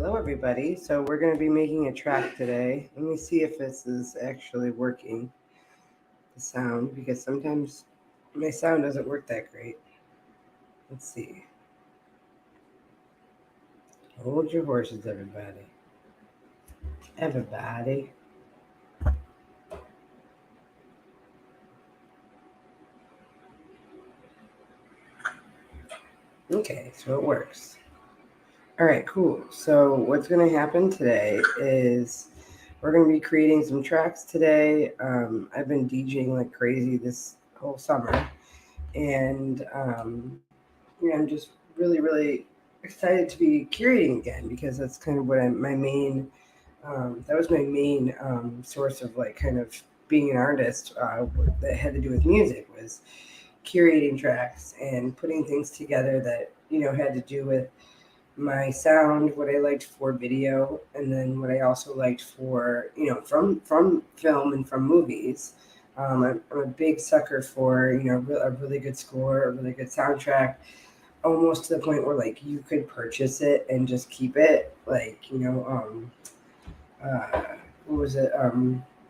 Hello, everybody. So we're going to be making a track today. Let me see if this is actually working, the sound, because sometimes my sound doesn't work that great. Let's see. Hold your horses, everybody. Everybody. Okay, so it works. All right, cool. So what's going to happen today is we're going to be creating some tracks today. I've been DJing like crazy this whole summer, and I'm just really excited to be curating again because that's kind of what my main that was my main source of like kind of being an artist that had to do with music was curating tracks and putting things together that had to do with my sound, what I liked for video, and then what I also liked for from film and from movies. I'm a big sucker for a really good score, a really good soundtrack, almost to the point where like you could purchase it and just keep it. Like uh, what was it?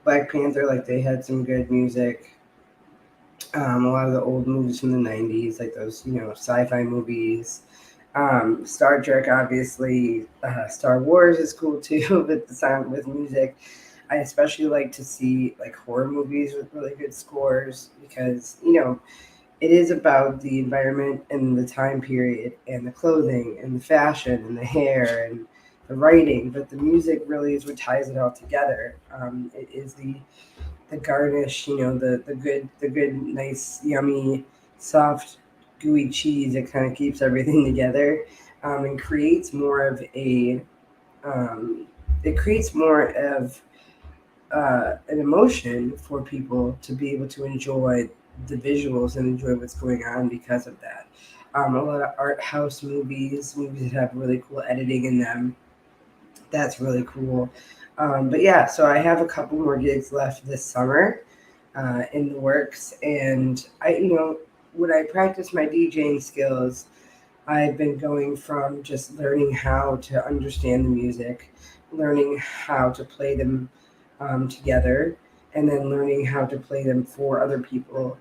Black Panther. Like they had some good music. A lot of the old movies from the '90s, like those sci-fi movies. Star Trek, obviously. Star Wars is cool too with the sound with music. I especially like to see like horror movies with really good scores because it is about the environment and the time period and the clothing and the fashion and the hair and the writing, but the music really is what ties it all together. It is the garnish, the good, nice, yummy, soft, gooey cheese that kind of keeps everything together, and creates more of a it creates more of an emotion for people to be able to enjoy the visuals and enjoy what's going on because of that. A lot of art house movies that have really cool editing in them. That's really cool. But yeah, so I have a couple more gigs left this summer in the works, and when I practice my DJing skills, I've been going from just learning how to understand the music, learning how to play them together, and then learning how to play them for other people.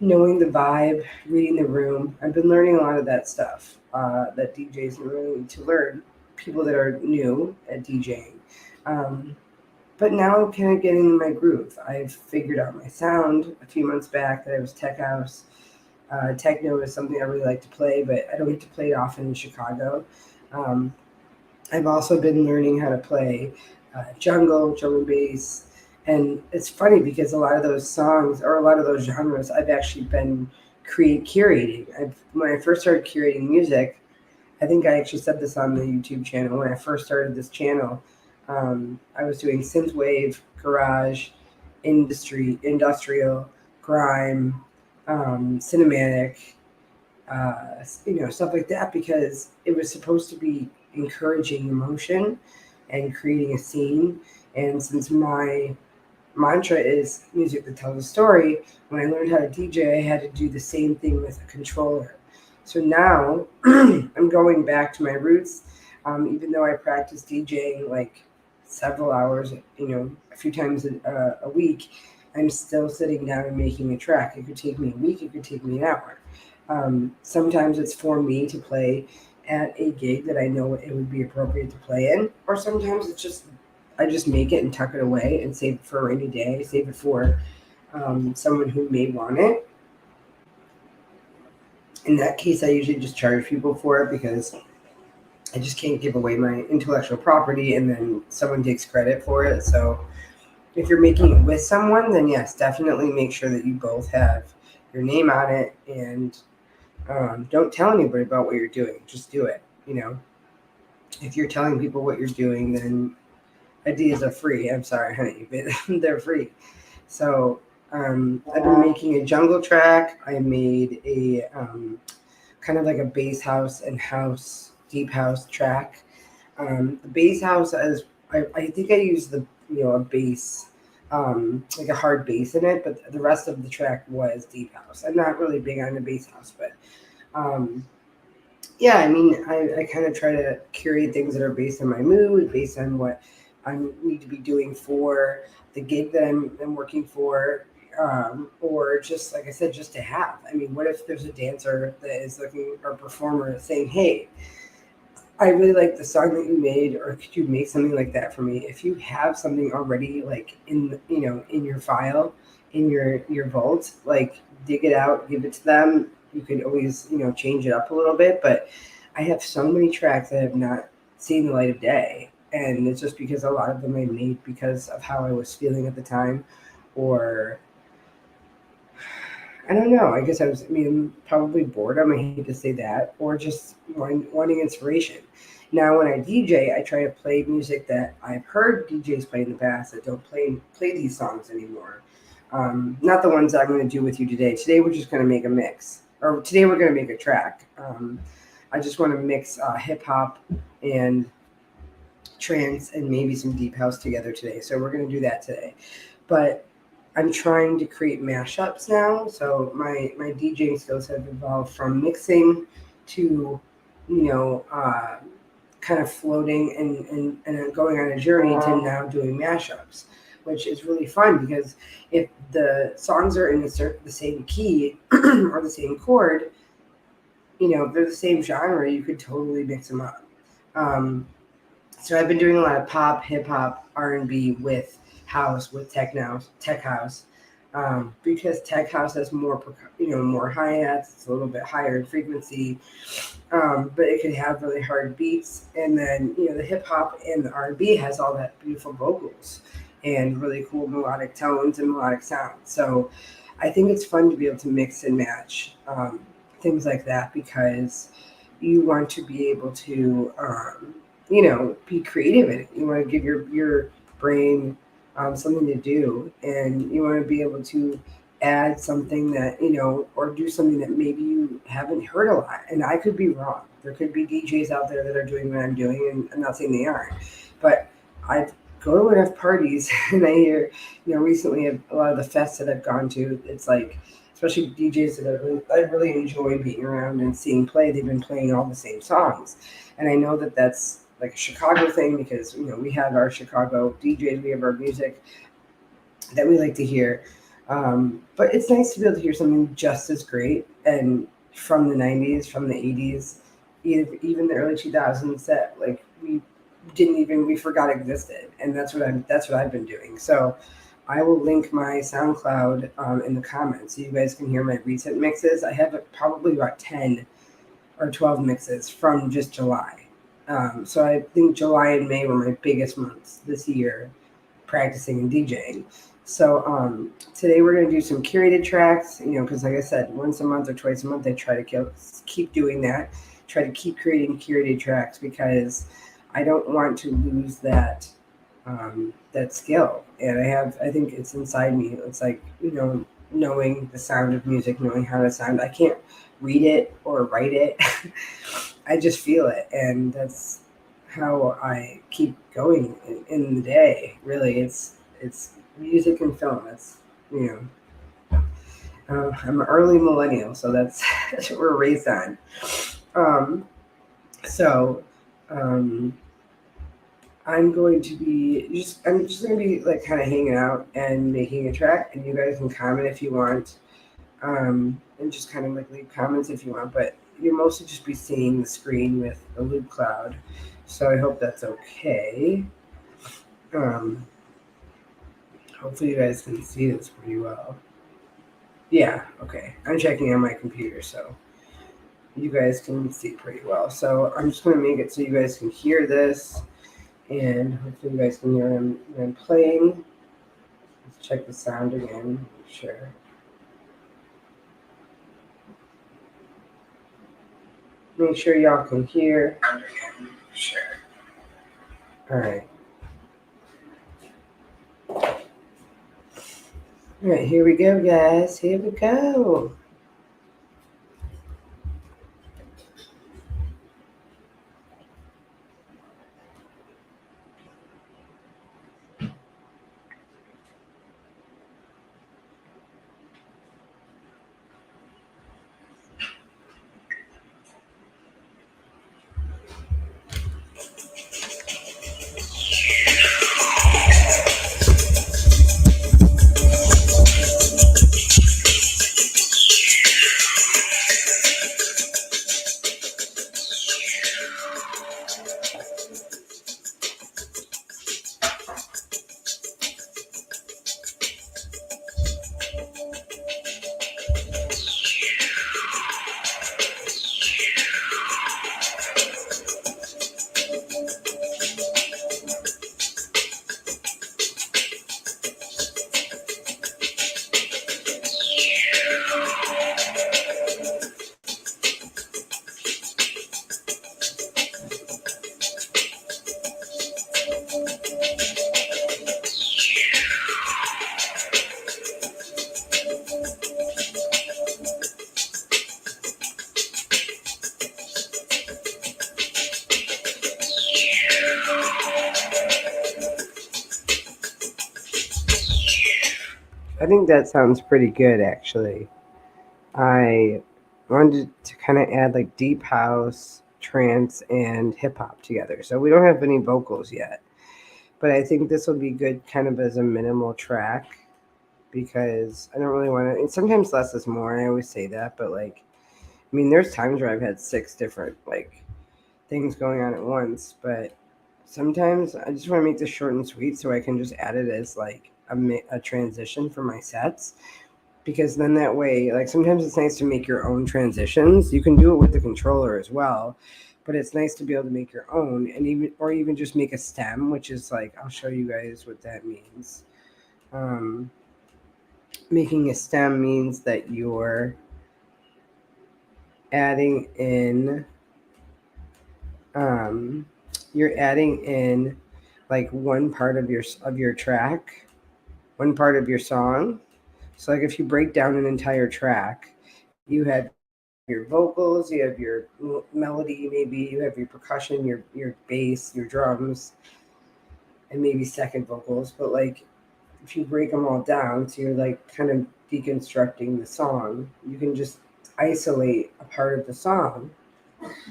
Knowing the vibe, reading the room. I've been learning a lot of that stuff that DJs really need to learn. People that are new at DJing. Um, but now I'm kind of getting in my groove. I've figured out my sound a few months back that I was tech house. Techno is something I really like to play, but I don't get to play it often in Chicago. Um, I've also been learning how to play drum and bass. And it's funny because a lot of those songs or a lot of those genres I've actually been curating. When I first started curating music, I think I actually said this on the YouTube channel. When I first started this channel, I was doing synthwave, garage, industrial, grime, cinematic, stuff like that because it was supposed to be encouraging emotion and creating a scene. And since my mantra is music that tells a story, when I learned how to DJ, I had to do the same thing with a controller. So now I'm going back to my roots, even though I practice DJing like several hours, a few times a week. I'm still sitting down and making a track. It could take me a week, it could take me an hour. Sometimes it's for me to play at a gig that I know it would be appropriate to play in, or sometimes it's just I just make it and tuck it away and save it for a rainy day, save it for someone who may want it. In that case, I usually just charge people for it because I just can't give away my intellectual property and then someone takes credit for it. So if you're making it with someone, then yes, definitely make sure that you both have your name on it and don't tell anybody about what you're doing. Just do it. If you're telling people what you're doing, then ideas are free. I'm sorry, honey, but they're free. So I've been making a jungle track. I made a kind of like a bass house and deep house track. The bass house as I think I used a bass, like a hard bass in it, but the rest of the track was deep house. I'm not really big on the bass house, but um, yeah, I mean, I kind of try to curate things that are based on my mood, based on what I need to be doing for the gig that I'm working for, or just like I said, just to have. I mean, what if there's a dancer that is looking or performer saying, "Hey, I really like the song that you made, or could you make something like that for me?" If you have something already like in your file, in your vault, like dig it out, give it to them. You could always change it up a little bit, but I have so many tracks that have not seen the light of day, and it's just because a lot of them I made because of how I was feeling at the time, or I don't know. I guess I mean, probably boredom. I hate to say that, or just wanting inspiration. Now, when I DJ, I try to play music that I've heard DJs play in the past that don't play these songs anymore. Not the ones that I'm going to do with you today. Today, we're just going to make a mix, or today we're going to make a track. I just want to mix hip hop and trance and maybe some deep house together today. So we're going to do that today. But I'm trying to create mashups now. So my DJing skills have evolved from mixing to, you know, uh, kind of floating and going on a journey to now doing mashups, which is really fun because if the songs are in the same key or the same chord, if they're the same genre, you could totally mix them up. Um, so I've been doing a lot of pop, hip hop, R&B with house, with tech house, because tech house has more, more hi hats. It's a little bit higher in frequency, but it can have really hard beats. And then the hip hop and the R&B has all that beautiful vocals and really cool melodic tones and melodic sounds. So I think it's fun to be able to mix and match things like that because you want to be able to be creative in it. You want to give your brain something to do, and you want to be able to add something that or do something that maybe you haven't heard a lot. And I could be wrong. There could be DJs out there that are doing what I'm doing, and I'm not saying they aren't, but I go to enough parties and I hear, recently a lot of the fests that I've gone to, it's like, especially DJs that I really enjoy being around and seeing play, they've been playing all the same songs. And I know that that's like a Chicago thing because, we have our Chicago DJs, we have our music that we like to hear. But it's nice to be able to hear something just as great and from the 90s, from the 80s, even the early 2000s that like we forgot existed. And that's what I've been doing. So I will link my SoundCloud in the comments so you guys can hear my recent mixes. I have probably about 10 or 12 mixes from just July. So I think July and May were my biggest months this year practicing and DJing. So today we're going to do some curated tracks, because like I said, once a month or twice a month, I try to keep doing that, try to keep creating curated tracks because I don't want to lose that skill. And I think it's inside me. It's like, knowing the sound of music, knowing how to sound. I can't read it or write it. I just feel it. And that's how I keep going in the day. Really, it's music and film. That's you I'm an early millennial, so that's that's what we're raised on. Um, so um, I'm just going to be like kind of hanging out and making a track, and you guys can comment if you want, and just kind of like leave comments if you want. But you'll mostly just be seeing the screen with a loop cloud, so I hope that's okay. Um, Hopefully you guys can see this pretty well. Yeah, okay. I'm checking on my computer, so you guys can see pretty well. So I'm just going to make it so you guys can hear this, and hopefully you guys can hear when I'm playing. Let's check the sound again. Sure. Make sure y'all can hear. Sure. All right. All right, here we go, guys. Here we go. I think that sounds pretty good, actually. I wanted to kind of add like deep house, trance, and hip hop together. So we don't have any vocals yet, but I think this will be good kind of as a minimal track because I don't really want to. And sometimes less is more. I always say that, but like, I mean, there's times where I've had 6 different like things going on at once, but sometimes I just want to make this short and sweet so I can just add it as like a transition for my sets because then that way, like sometimes it's nice to make your own transitions. You can do it with the controller as well, but it's nice to be able to make your own and even just make a stem, which is like I'll show you guys what that means. Um, Making a stem means that adding in um, you're adding in like one part of your track, one part of your song. So like if you break down an entire track, you have your vocals, you have your melody, maybe you have your percussion, your bass, your drums, and maybe second vocals. But like if you break them all down, so you're like kind of deconstructing the song, you can just isolate a part of the song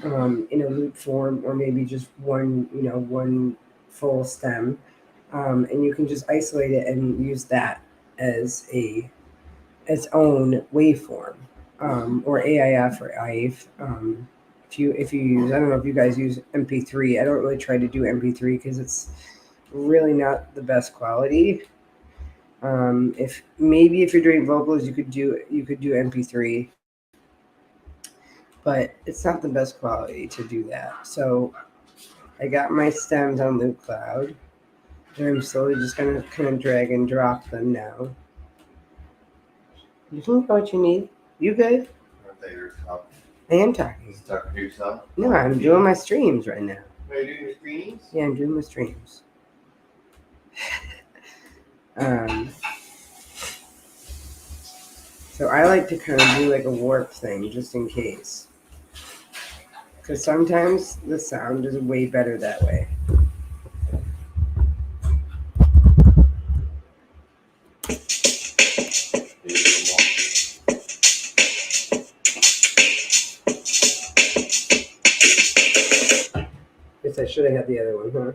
in a loop form, or maybe just one full stem, and you can just isolate it and use that as its own waveform, or AIF or IF. If you use, I don't know if you guys use MP3. I don't really try to do MP3 because it's really not the best quality. If you're doing vocals, you could do MP3, but it's not the best quality to do that. So I got my stems on Loop Cloud, and I'm slowly just gonna kind of drag and drop them now. You think what you need? You good? I thought you were talking. I am talking. You talking to yourself? No, I'm doing my streams right now. Are you doing your streams? Yeah, I'm doing my streams. So I like to kind of do like a warp thing just in case. Because sometimes the sound is way better that way. Guess I should have had the other one, huh?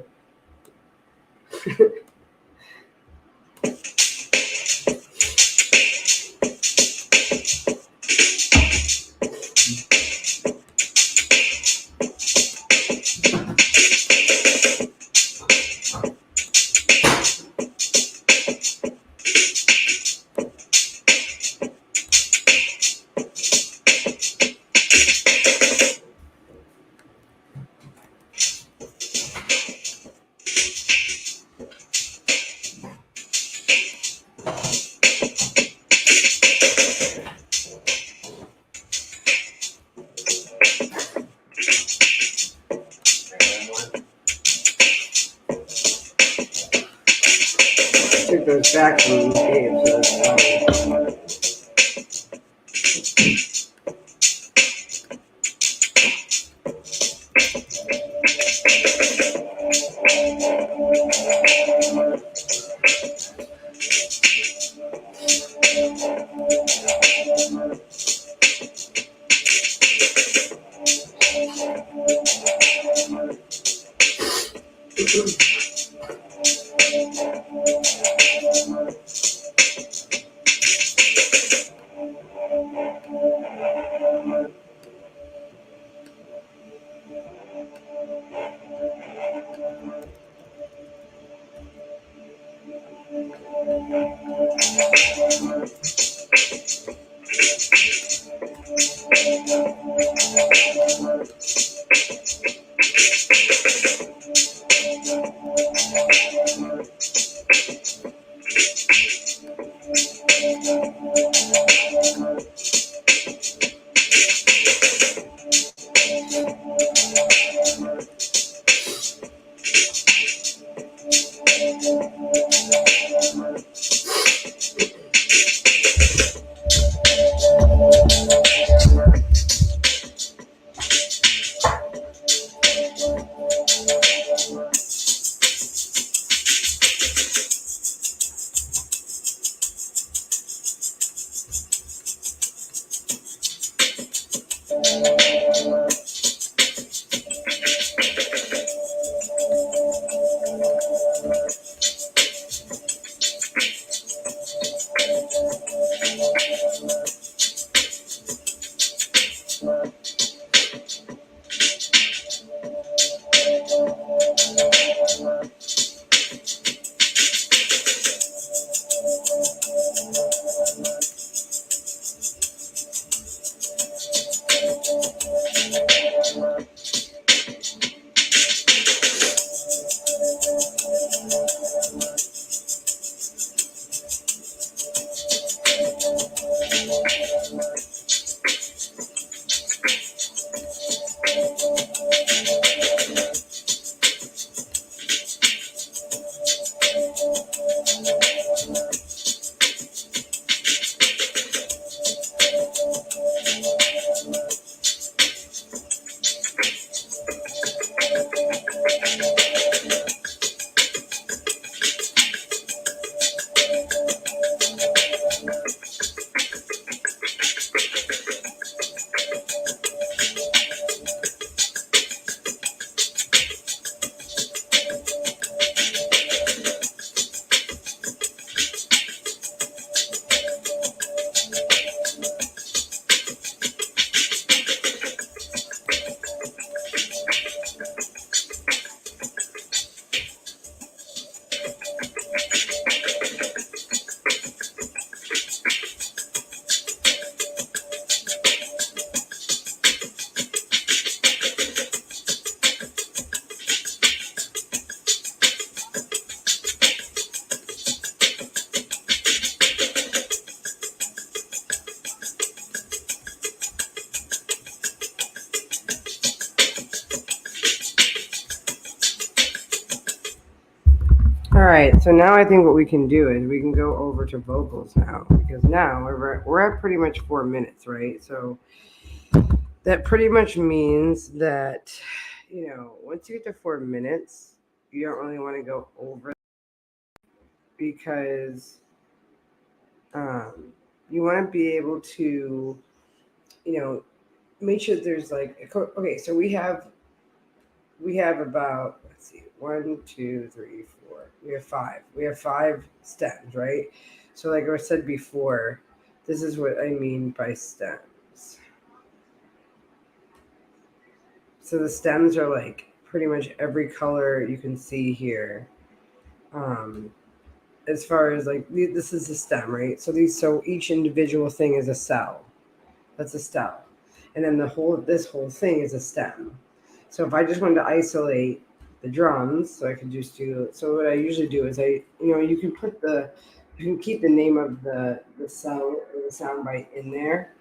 Took those back from these games, so that's funny. All right, so now I think what we can do is we can go over to vocals now because now we're at pretty much 4 minutes, right? So that pretty much means that, once you get to 4 minutes, you don't really want to go over because you want to be able to, you know, make sure there's like, okay, so we have about, let's see, 1, 2, 3, 4. We have five stems, right? So like I said before, this is what I mean by stems. So the stems are like pretty much every color you can see here. Um, as far as like this is a stem, right? So each individual thing is a cell. That's a stem, and then this whole thing is a stem. So if I just wanted to isolate the drums, so I could just do. So what I usually do is you can you can keep the name of the cell or the sound bite in there.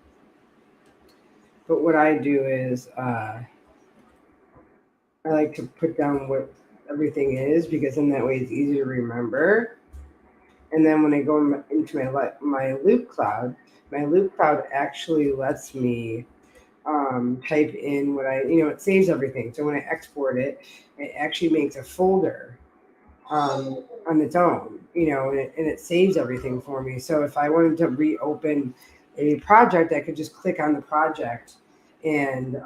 But what I do is I like to put down what everything is because in that way it's easy to remember. And then when I go into my loop cloud actually lets me type in what it saves everything. So when I export it, it actually makes a folder on its own, and it saves everything for me. So if I wanted to reopen a project, I could just click on the project and,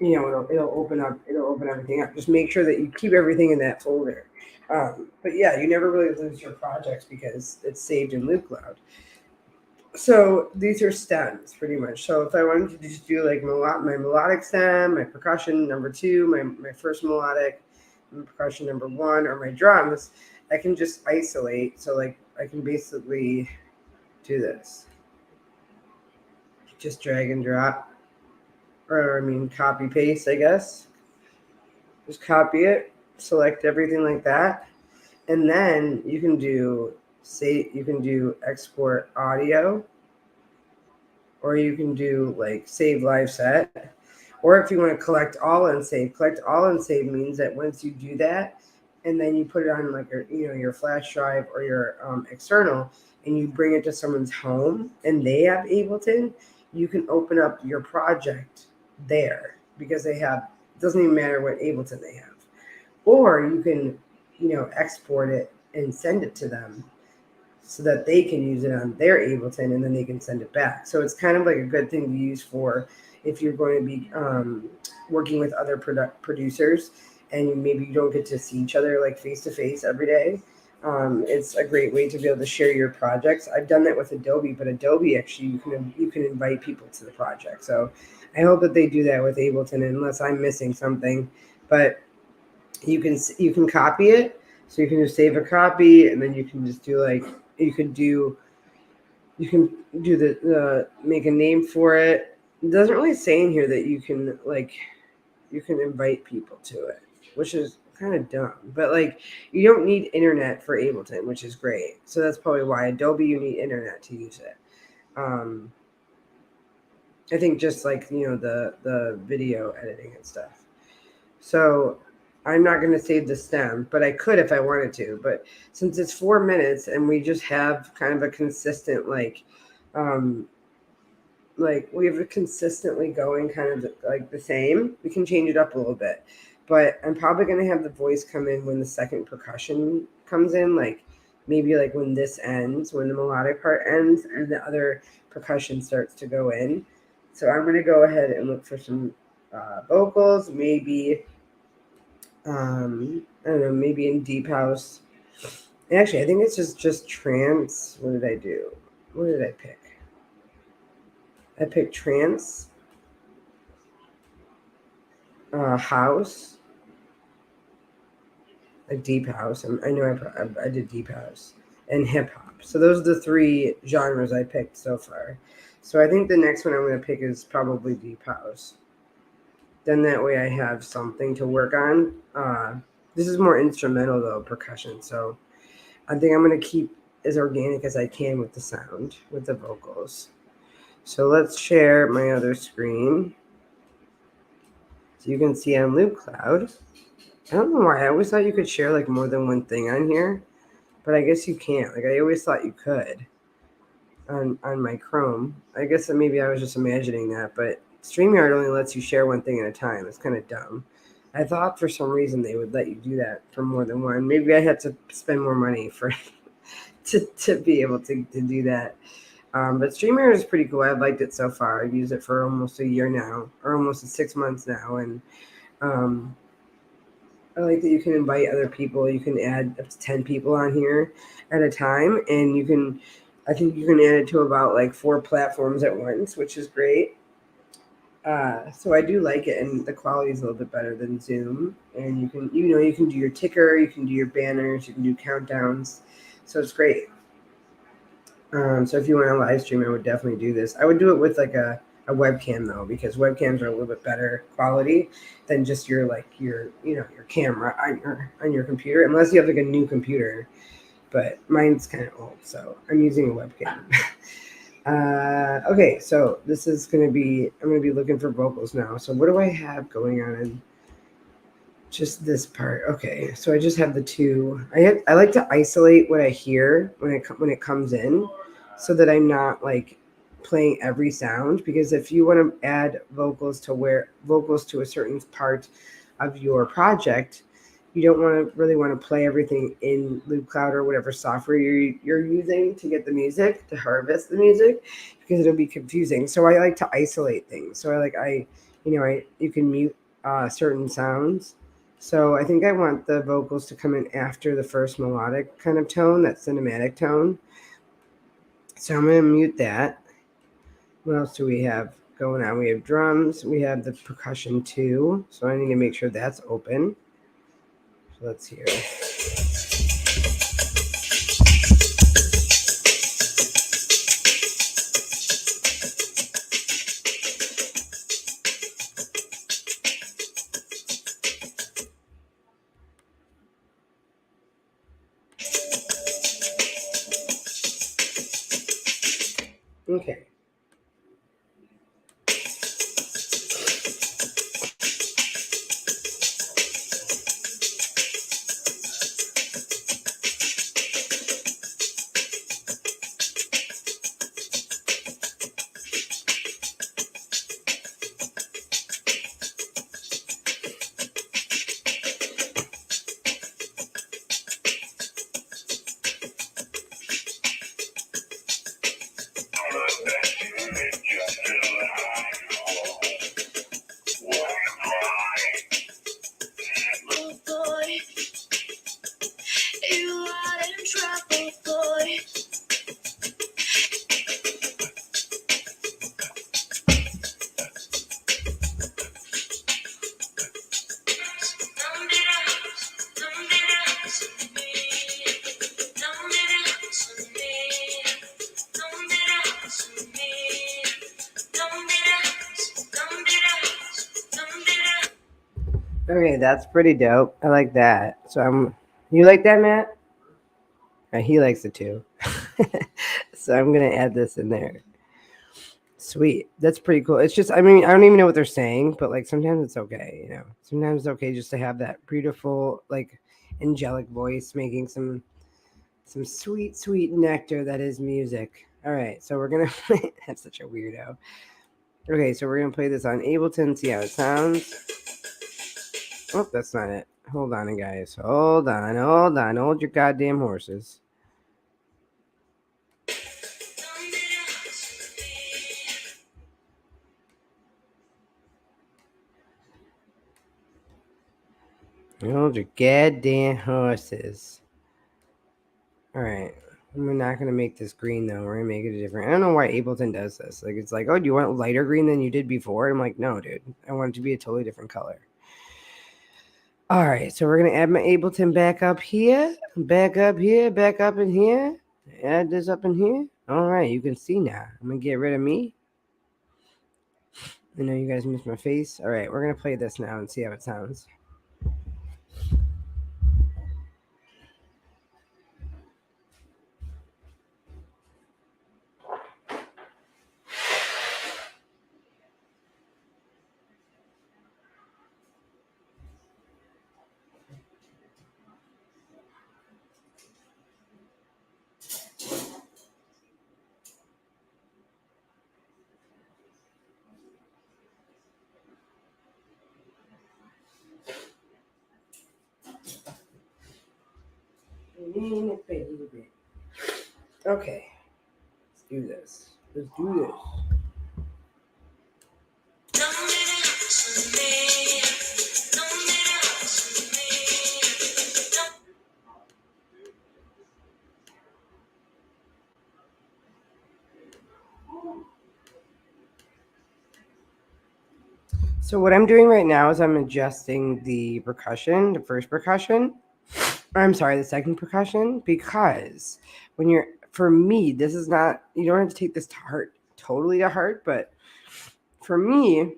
it'll open everything up. Just make sure that you keep everything in that folder. But yeah, you never really lose your projects because it's saved in Loop Cloud. So these are stems pretty much. So if I wanted to just do like my melodic stem, my percussion number 2, my first melodic, my percussion number 1, or my drums, I can just isolate. So like I can basically do this. Just drag and drop. Or copy paste, I guess. Just copy it, select everything like that. And then you can do export audio, or you can do like save live set, or if you want to collect all and save means that once you do that and then you put it on like your flash drive or your external, and you bring it to someone's home and they have Ableton, you can open up your project there because they have, it doesn't even matter what Ableton they have. Or you can export it and send it to them so that they can use it on their Ableton, and then they can send it back. So it's kind of like a good thing to use for if you're going to be working with other producers and maybe you don't get to see each other like face to face every day. It's a great way to be able to share your projects. I've done that with Adobe, but Adobe actually you can invite people to the project. So I hope that they do that with Ableton, unless I'm missing something. But you can copy it, so you can just save a copy, and then you can just do like you could do you can do the make a name for it. It doesn't really say in here that you can invite people to it, which is kind of dumb. But like you don't need internet for Ableton, which is great. So that's probably why Adobe you need internet to use it. Um, I think just like the video editing and stuff. So I'm not going to save the stem, but I could if I wanted to. But since it's 4 minutes and we just have kind of a consistent um, like we have it consistently going kind of like the same, we can change it up a little bit. But I'm probably going to have the voice come in when the second percussion comes in, like maybe like when this ends, when the melodic part ends and the other percussion starts to go in. So I'm going to go ahead and look for some vocals, maybe I don't know, maybe in deep house. Actually, I think it's just trance. What did I do? What did I pick? I picked trance, house, like deep house. I know I did deep house and hip hop. So those are the three genres I picked so far. So I think the next one I'm going to pick is probably deep house. Then that way I have something to work on. This is more instrumental though, percussion. So I think I'm going to keep as organic as I can with the sound, with the vocals. So let's share my other screen. So you can see on Loop Cloud. I don't know why. I always thought you could share like more than one thing on here, but I guess you can't. Like I always thought you could on my Chrome. I guess that maybe I was just imagining that, but StreamYard only lets you share one thing at a time. It's kind of dumb. I thought for some reason they would let you do that for more than one. Maybe I had to spend more money for to be able to do that. But StreamYard is pretty cool. I've liked it so far. I've used it for almost a year now, or almost 6 months now, and um, I like that you can invite other people. You can add up to 10 people on here at a time, and I think you can add it to about like 4 platforms at once, which is great. So I do like it, and the quality is a little bit better than Zoom. And you can do your ticker, you can do your banners, you can do countdowns. So it's great. So if you want to live stream, I would definitely do this. I would do it with like a webcam though, because webcams are a little bit better quality than just your your camera on your computer, unless you have like a new computer. But mine's kind of old, so I'm using a webcam. Okay, so this is I'm gonna be looking for vocals now. So what do I have going on in just this part? Okay, so I just have the two. I like to isolate what I hear when it comes in, so that I'm not like playing every sound. Because if you want to add vocals to a certain part of your project, you don't really want to play everything in Loop Cloud or whatever software you're using to get the music, to harvest the music, because it'll be confusing. So I like to isolate things. So you can mute certain sounds. So I think I want the vocals to come in after the first melodic kind of tone, that cinematic tone. So I'm going to mute that. What else do we have going on? We have drums. We have the percussion too. So I need to make sure that's open. So let's hear. Okay. Okay, that's pretty dope. I like that. You like that, Matt? He likes it too. So I'm gonna add this in there. Sweet. That's pretty cool. It's just, I mean, I don't even know what they're saying, but like sometimes it's okay, you know. Sometimes it's okay just to have that beautiful, like angelic voice making some sweet, sweet nectar that is music. All right, so we're gonna that's such a weirdo. Okay, so we're gonna play this on Ableton, see how it sounds. Oh, that's not it. Hold on, guys. Hold on. Hold your goddamn horses. Hold your goddamn horses. All right. We're not gonna make this green though. We're gonna make it different. I don't know why Ableton does this. Like it's like, oh, do you want lighter green than you did before? I'm like, no, dude. I want it to be a totally different color. All right, so we're gonna add my Ableton back up here, back up here, back up in here. Add this up in here. All right, you can see now. I'm gonna get rid of me. I know you guys missed my face. All right, we're gonna play this now and see how it sounds. Okay, let's do this. Let's do this. So what I'm doing right now is I'm adjusting the percussion, the first percussion. Or I'm sorry, the second percussion, because when you're, for me, this is not, you don't have to take this to heart, totally to heart, but for me,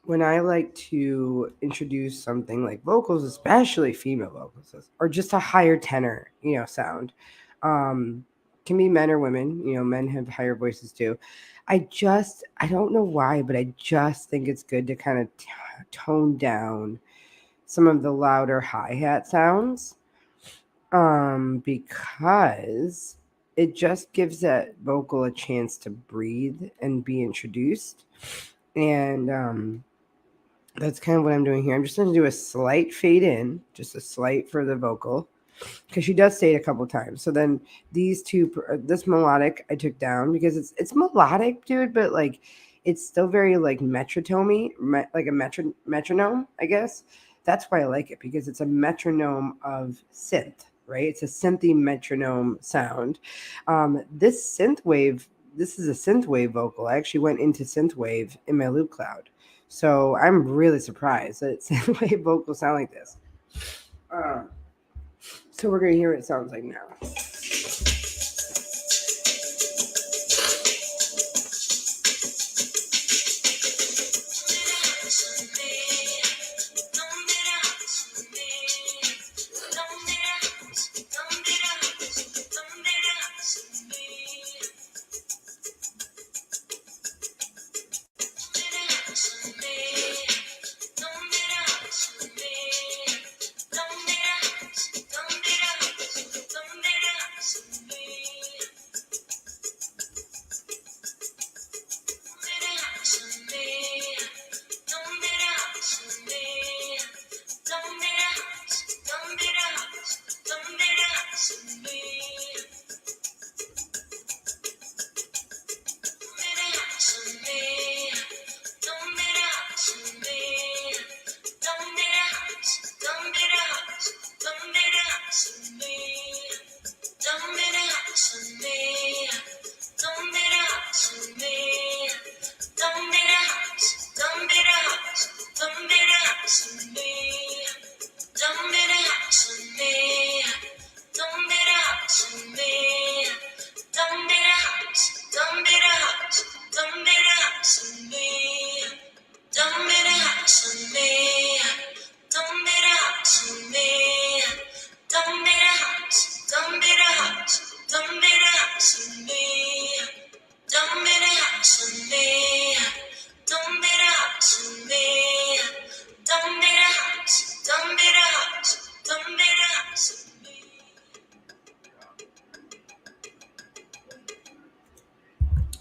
when I like to introduce something like vocals, especially female vocals, or just a higher tenor, sound, um, can be men or women. Men have higher voices too. I don't know why, but I just think it's good to kind of tone down some of the louder hi hat sounds, because it just gives that vocal a chance to breathe and be introduced, and that's kind of what I'm doing here. I'm just going to do a slight fade in, just a slight for the vocal, because she does say it a couple times. So then these two, this melodic I took down because it's melodic, dude, but like it's still very like metronomy, like a metronome, I guess. That's why I like it, because it's a metronome of synth, right? It's a synthy metronome sound. This is a synth wave vocal. I actually went into synth wave in my loop cloud. So I'm really surprised that synthwave vocals sound like this. So we're gonna hear what it sounds like now.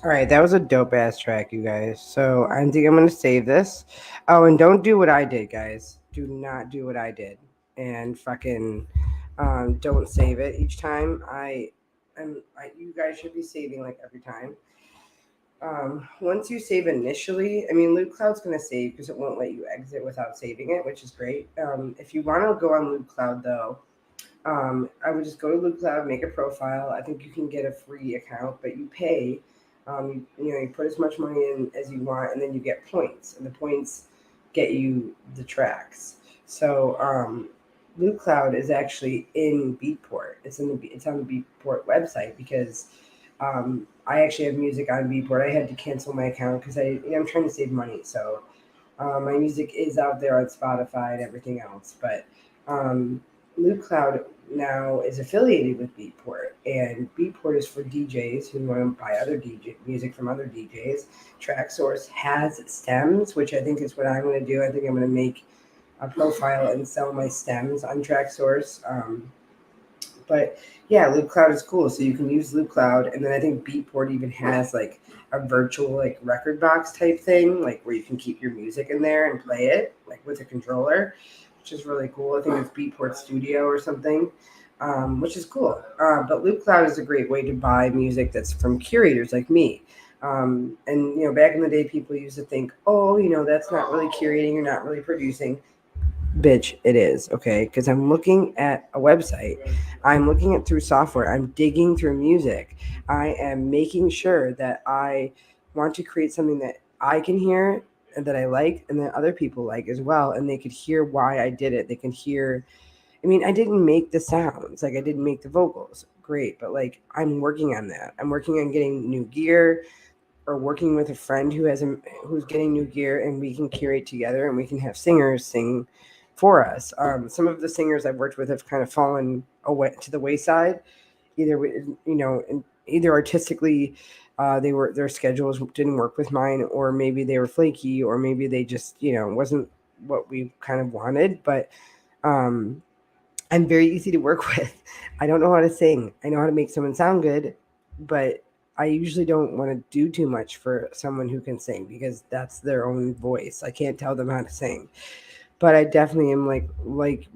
All right, that was a dope ass track, you guys. So I think I'm gonna save this. Oh, and don't do what I did, guys. Do not do what I did, and fucking don't save it each time. You guys should be saving like every time. Once you save initially, I mean, Loot Cloud's gonna save because it won't let you exit without saving it, which is great. If you want to go on Loot Cloud though, I would just go to Loot Cloud, make a profile. I think you can get a free account, but you pay. You put as much money in as you want, and then you get points, and the points get you the tracks. So Loot Cloud is actually in Beatport. It's on the Beatport website because I actually have music on Beatport. I had to cancel my account because I'm trying to save money. So my music is out there on Spotify and everything else, but Loot Cloud now is affiliated with Beatport, and Beatport is for DJs who want to buy other DJ music from other DJs. TrackSource has stems, which I think is what I'm going to do. I think I'm going to make a profile and sell my stems on TrackSource. But yeah, Loop Cloud is cool. So you can use Loop Cloud, and then I think Beatport even has like a virtual like record box type thing, like where you can keep your music in there and play it like with a controller, which is really cool. I think it's Beatport Studio or something, which is cool. But Loop Cloud is a great way to buy music that's from curators like me. And back in the day, people used to think, oh, that's not really curating, you're not really producing. Bitch, it is, okay? Because I'm looking at a website, I'm looking at through software, I'm digging through music, I am making sure that I want to create something that I can hear and that I like and that other people like as well, and they could hear why I did it. They can hear, I mean, I didn't make the sounds, like I didn't make the vocals, great, but like I'm working on that. I'm working on getting new gear, or working with a friend who's getting new gear, and we can curate together and we can have singers sing for us. Some of the singers I've worked with have kind of fallen away to the wayside, either artistically, their schedules didn't work with mine, or maybe they were flaky, or maybe they just wasn't what we kind of wanted. But um, I'm very easy to work with. I don't know how to sing. I know how to make someone sound good, but I usually don't want to do too much for someone who can sing because that's their own voice. I can't tell them how to sing. But I definitely am like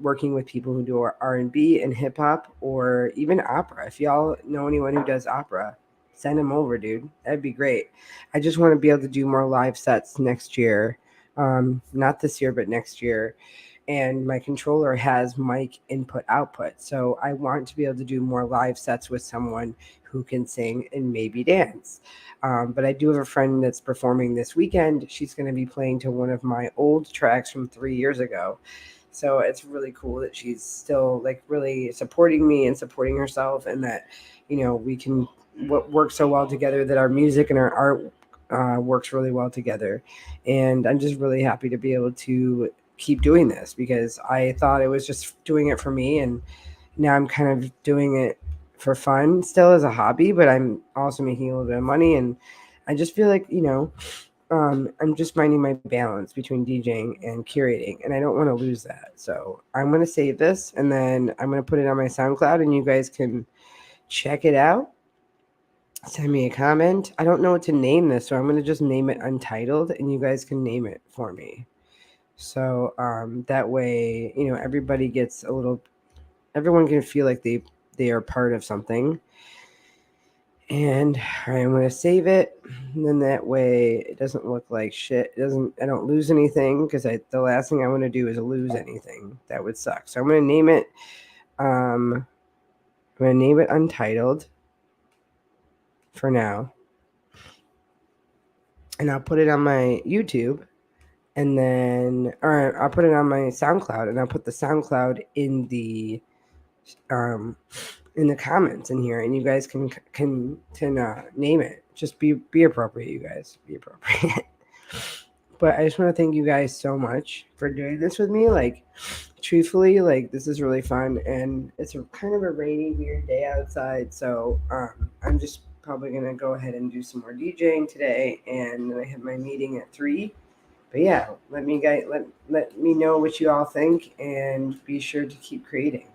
working with people who do R&B and hip hop or even opera. If y'all know anyone who does opera, send them over, dude. That'd be great. I just want to be able to do more live sets next year. Not this year, but next year. And my controller has mic input output. So I want to be able to do more live sets with someone who can sing and maybe dance. But I do have a friend that's performing this weekend. She's going to be playing to one of my old tracks from 3 years ago. So it's really cool that she's still like really supporting me and supporting herself, and that, we can work so well together, that our music and our art works really well together. And I'm just really happy to be able to keep doing this because I thought it was just doing it for me, and now I'm kind of doing it for fun still as a hobby, but I'm also making a little bit of money. And I just feel like I'm just finding my balance between DJing and curating, and I don't want to lose that. So I'm going to save this, and then I'm going to put it on my SoundCloud, and you guys can check it out. Send me a comment. I don't know what to name this, so I'm going to just name it Untitled, and you guys can name it for me. So that way, everyone can feel like they are part of something. And all right, I'm gonna save it, and then that way it doesn't look like shit. I don't lose anything, because the last thing I want to do is lose anything. That would suck. So I'm gonna name it. I'm gonna name it Untitled for now, and I'll put it on my YouTube. And then, or I'll put it on my SoundCloud, and I'll put the SoundCloud um, in the comments in here, and you guys can name it. Just be appropriate, you guys. Be appropriate. But I just want to thank you guys so much for doing this with me. Like, truthfully, like this is really fun, and it's a kind of a rainy, weird day outside. So I'm just probably gonna go ahead and do some more DJing today, and then I have my meeting at 3. But yeah, let me know what you all think, and be sure to keep creating.